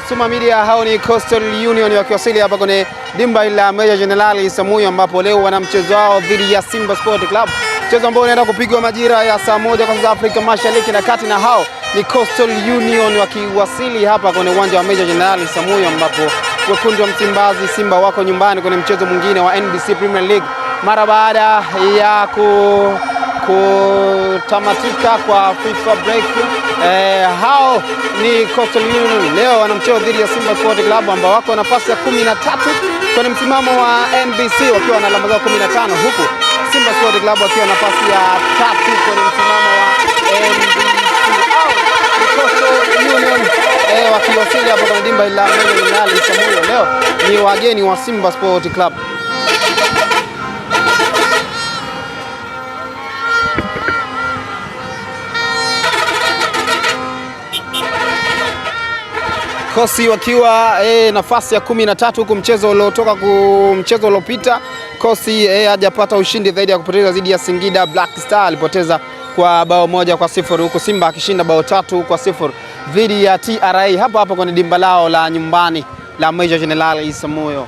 Suma Media hao ni Coastal Union wakiwasili hapa kwenye dimba la Meja Jenerali Isamuhyo, ambapo leo wana mchezo wao dhidi ya Simba Sport Club, mchezo ambao unaenda kupigwa majira ya saa 1 kwa saa Afrika Mashariki na Kati, na hao ni Coastal Union wakiwasili hapa kwenye uwanja wa Meja Jenerali Isamuhyo, ambapo wekundu wa Msimbazi Simba wako nyumbani kwenye mchezo mwingine wa NBC Premier League mara baada ya kutamatika kwa FIFA break. Hao ni Coastal Union leo wana mchezo dhidi ya Simba Sport Club ambao wako nafasi ya 13 kwenye msimamo wa NBC wakiwa na alama zao 15, huku Simba Sport Club wakiwa nafasi ya 3 kwenye msimamo wa NBC. Coastal Union wakiwasili hapo kwenye dimba la Meja Jenerali Isamuhyo leo ni wageni wa Simba Sport Club. Kosi wakiwa nafasi ya 13, huku mchezo uliopita Kosi hajapata ushindi zaidi ya kupoteza dhidi ya Singida Black Star, alipoteza kwa bao 1-0, huku Simba akishinda bao 3-0 dhidi ya TRA hapa kwenye dimba lao la nyumbani la Meja Jenerali Isamuhyo.